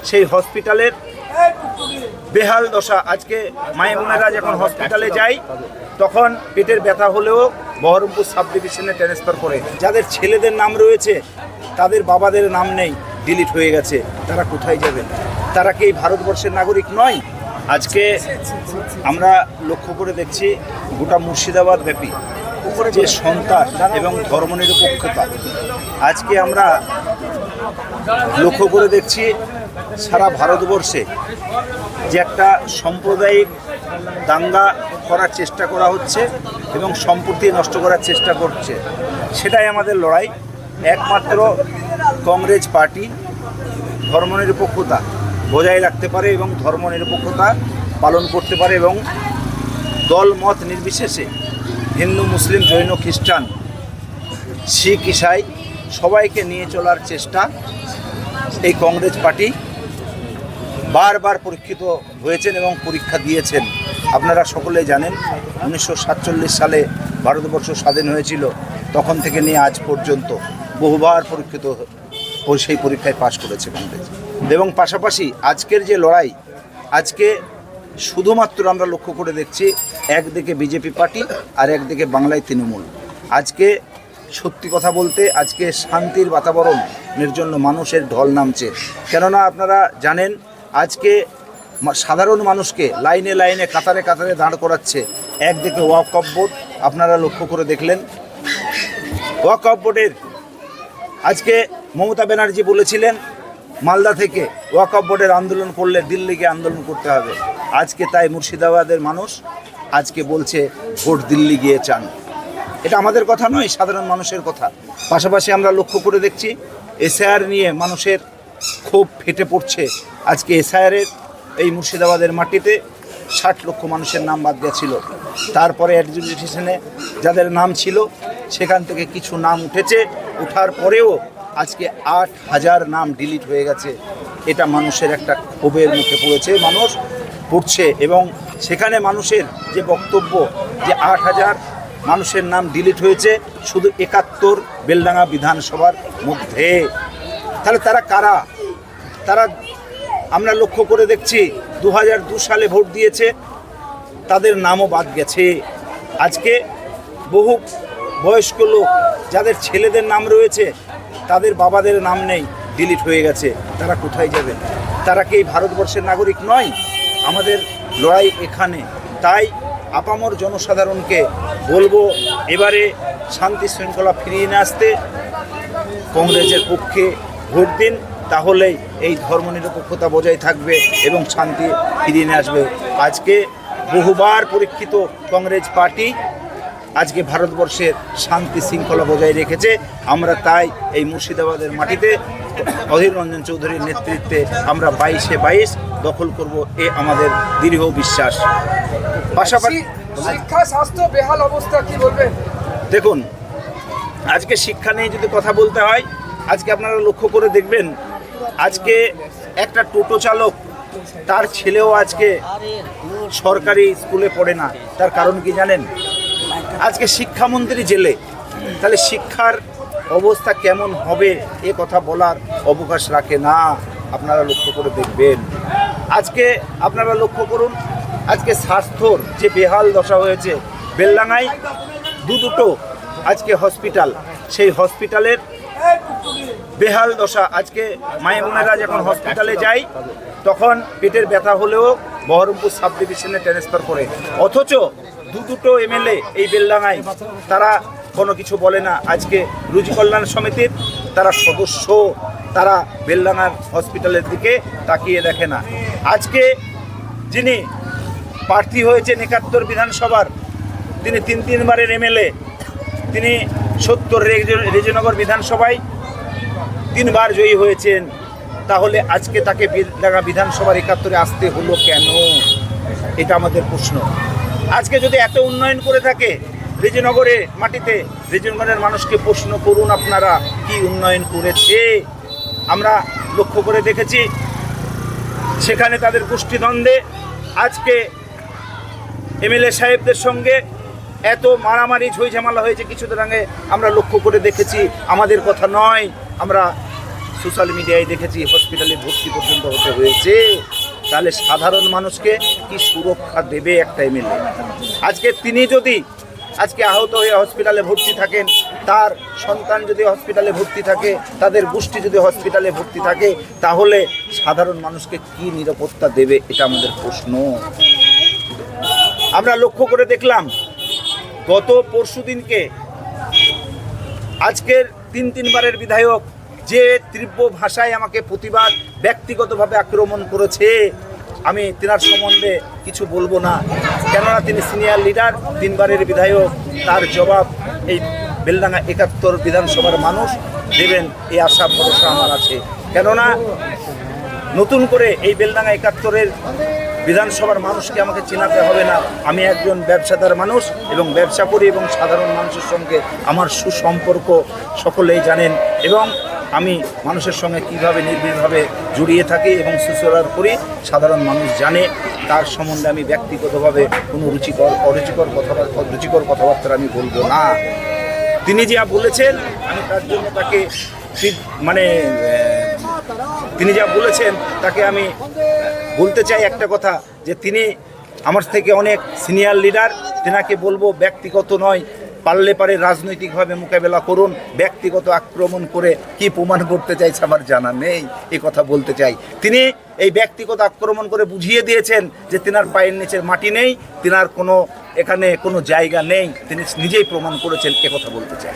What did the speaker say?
সেই হসপিটালের বেহাল দশা। আজকে মায়েরা যখন হসপিটালে যায় তখন পেটের ব্যথা হলেও বহরমপুর সাব ডিভিশনে ট্রান্সফার করে। যাদের ছেলেদের নাম রয়েছে তাদের বাবাদের নাম নেই, ডিলিট হয়ে গেছে। তারা কোথায় যাবে? তারা কি এই ভারতবর্ষের নাগরিক নয়? আজকে আমরা লক্ষ্য করে দেখছি গোটা মুর্শিদাবাদ ব্যাপী যে সন্ত্রাস এবং ধর্মনিরপেক্ষতা, আজকে আমরা লক্ষ্য করে দেখছি সারা ভারতবর্ষে যে একটা সাম্প্রদায়িক দাঙ্গা করার চেষ্টা করা হচ্ছে এবং সম্প্রীতি নষ্ট করার চেষ্টা করছে। সেটাই আমাদের লড়াই। একমাত্র কংগ্রেস পার্টি ধর্মনিরপেক্ষতা বজায় রাখতে পারে এবং ধর্মনিরপেক্ষতা পালন করতে পারে এবং দল মত নির্বিশেষে হিন্দু, মুসলিম, জৈন, খ্রিস্টান, শিখ, ইসাই সবাইকে নিয়ে চলার চেষ্টা এই কংগ্রেস পার্টি বারবার পরীক্ষিত হয়েছেন এবং পরীক্ষা দিয়েছেন। আপনারা সকলে জানেন 1947 সালে ভারতবর্ষ স্বাধীন হয়েছিল, তখন থেকে নিয়ে আজ পর্যন্ত বহুবার পরীক্ষিত সেই পরীক্ষায় পাশ করেছে কংগ্রেস। এবং পাশাপাশি আজকের যে লড়াই, আজকে শুধুমাত্র আমরা লক্ষ্য করে দেখছি একদিকে বিজেপি পার্টি আর একদিকে বাংলায় তৃণমূল। আজকে সত্যি কথা বলতে আজকে শান্তির বাতাবরণের জন্য মানুষের ঢল নামছে। কেননা আপনারা জানেন আজকে সাধারণ মানুষকে লাইনে লাইনে কাতারে কাতারে দাঁড় করাচ্ছে। একদিকে ওয়াকফ বোর্ড, আপনারা লক্ষ্য করে দেখলেন ওয়াকফ বোর্ডের আজকে মমতা ব্যানার্জি বলেছিলেন মালদা থেকে ওয়াকফ বোর্ডের আন্দোলন করলে দিল্লিকে আন্দোলন করতে হবে। আজকে তাই মুর্শিদাবাদের মানুষ আজকে বলছে ভোট দিল্লি গিয়ে চান। এটা আমাদের কথা নয়, সাধারণ মানুষের কথা। পাশাপাশি আমরা লক্ষ্য করে দেখছি এসআইআর নিয়ে মানুষের ক্ষোভ ফেটে পড়ছে। আজকে এসআইআরের এই মুর্শিদাবাদের মাটিতে 60 লক্ষ মানুষের নাম বাদ গেছিল। তারপরে অ্যাডজুডিকেশনে যাদের নাম ছিল সেখান থেকে কিছু নাম উঠেছে, ওঠার পরেও আজকে 8000 নাম ডিলিট হয়ে গেছে। এটা মানুষের একটা ক্ষোভের মুখে পড়েছে, মানুষ পড়ছে। এবং সেখানে মানুষের যে বক্তব্য যে 8000 মানুষের নাম ডিলিট হয়েছে শুধু 71 বেলডাঙ্গা বিধানসভার মধ্যে। তাহলে তারা কারা? তারা আমরা লক্ষ্য করে দেখছি 2002 সালে ভোট দিয়েছে, তাদের নামও বাদ গেছে। আজকে বহু বয়স্ক লোক যাদের ছেলেদের নাম রয়েছে তাদের বাবাদের নাম নেই, ডিলিট হয়ে গেছে। তারা কোথায় যাবে? তারা কি এই ভারতবর্ষের নাগরিক নয়? আমাদের লড়াই এখানে। তাই আপামর জনসাধারণকে বলবো এবারে শান্তি শৃঙ্খলা ফিরিয়ে নিয়ে আসতে কংগ্রেসের পক্ষে ভোট দিন, তাহলেই এই ধর্মনিরপেক্ষতা বজায় থাকবে এবং শান্তি ফিরিয়ে নিয়ে আসবে। আজকে বহুবার পরীক্ষিত কংগ্রেস পার্টি আজকে ভারতবর্ষের শান্তি শৃঙ্খলা বজায় রেখেছে। আমরা তাই এই মুর্শিদাবাদের মাটিতে অধীর রঞ্জন চৌধুরীর নেতৃত্বে আমরা 22-এ 22 দখল করব, এ আমাদের দৃঢ় বিশ্বাস। পাশাপাশি শিক্ষা, স্বাস্থ্য বেহাল অবস্থা, কি বলবেন? দেখুন, আজকে শিক্ষা নিয়ে যদি কথা বলতে হয়, আজকে আপনারা লক্ষ্য করে দেখবেন আজকে একটা টোটো চালক তার ছেলেও আজকে সরকারি স্কুলে পড়ে না। তার কারণ কি জানেন? আজকে শিক্ষামন্ত্রী জেলে। তাহলে শিক্ষার অবস্থা কেমন হবে এ কথা বলার অবকাশ রাখে না। আপনারা লক্ষ্য করে দেখবেন আজকে আপনারা লক্ষ্য করুন আজকে স্বাস্থ্যর যে বেহাল দশা হয়েছে। বেলডাঙ্গায় দুটো আজকে হসপিটাল, সেই হসপিটালের বেহাল দশা। আজকে মায়েরা যখন হসপিটালে যায় তখন পেটের ব্যথা হলেও বহরমপুর সাব ডিভিশনে ট্রান্সফার করে। অথচ দুটো এমএলএ এই বেলডাঙ্গায় তারা কোনো কিছু বলে না। আজকে রুজি কল্যাণ সমিতির তারা সদস্য, তারা বেলডাঙ্গার হসপিটালের দিকে তাকিয়ে দেখে না। আজকে যিনি প্রার্থী হয়েছেন 71 বিধানসভার, তিনি 3বারের এমএলএ, তিনি 70 রেজিনগর বিধানসভায় 3বার জয়ী হয়েছেন। তাহলে আজকে তাকে বেলডাঙ্গা বিধানসভার 71-এ আসতে হলো কেন? এটা আমাদের প্রশ্ন। আজকে যদি এত উন্নয়ন করে থাকে রেজিনগরে মাটিতে, রেজিনগরের মানুষকে প্রশ্ন করুন আপনারা কি উন্নয়ন করেছে। আমরা লক্ষ্য করে দেখেছি সেখানে তাদের গোষ্ঠীদ্বন্দ্বে আজকে এমএলএ সাহেবদের সঙ্গে এত মারামারি ঝই ঝামেলা হয়েছে কিছুদিন আগে আমরা লক্ষ্য করে দেখেছি। আমাদের কথা নয়, আমরা সোশ্যাল মিডিয়ায় দেখেছি হসপিটালে ভর্তি পর্যন্ত হতে হয়েছে, তাহলে সাধারণ মানুষকে কি সুরক্ষা দেবে একটা এমএলএ? আজকে তিনি যদি আজকে আহত হয়ে হসপিটালে ভর্তি থাকেন, তার সন্তান যদি হসপিটালে ভর্তি থাকে, তাদের গোষ্ঠী যদি হসপিটালে ভর্তি থাকে, তাহলে সাধারণ মানুষকে কি নিরাপত্তা দেবে? এটা আমাদের প্রশ্ন। আমরা লক্ষ্য করে দেখলাম গত পরশুদিনকে আজকের তিনবারের বিধায়ক যে তীব্র ভাষায় আমাকে প্রতিবাদ ব্যক্তিগতভাবে আক্রমণ করেছে, আমি তিনার সম্বন্ধে কিছু বলবো না, কেননা তিনি সিনিয়র লিডার, তিনবারের বিধায়ক। তার জবাব এই বেলডাঙ্গা ৭১ বিধানসভার মানুষ দেবেন, এই আশা ভরসা আমার আছে। কেননা নতুন করে এই বেলডাঙ্গা ৭১ বিধানসভার মানুষকে আমাকে চেনাতে হবে না। আমি একজন ব্যবসাদার মানুষ এবং ব্যবসা করি এবং সাধারণ মানুষের সঙ্গে আমার সুসম্পর্ক সকলেই জানেন, এবং আমি মানুষের সঙ্গে কীভাবে নির্ভীকভাবে জড়িয়ে থাকি এবং সুসলার করি সাধারণ মানুষ জানে। তার সম্বন্ধে আমি ব্যক্তিগতভাবে কোনো রুচিকর কথাবার্তা আমি বলবো না। তিনি যা বলেছেন আমি তার জন্য তাকে তিনি যা বলেছেন তাকে আমি বলতে চাই একটা কথা, যে তিনি আমার থেকে অনেক সিনিয়র লিডার। তেনাকে বলবো ব্যক্তিগত নয়, পারলে পারে রাজনৈতিকভাবে মোকাবেলা করুন। ব্যক্তিগত আক্রমণ করে কি প্রমাণ করতে চাইছে আমার জানা নেই, এই কথা বলতে চাই। তিনি এই ব্যক্তিগত আক্রমণ করে বুঝিয়ে দিয়েছেন যে তিনার পায়ের নিচের মাটি নেই, তিনার এখানে কোনো জায়গা নেই। তিনি নিজেই প্রমাণ করেছেন, এ কথা বলতে চাই।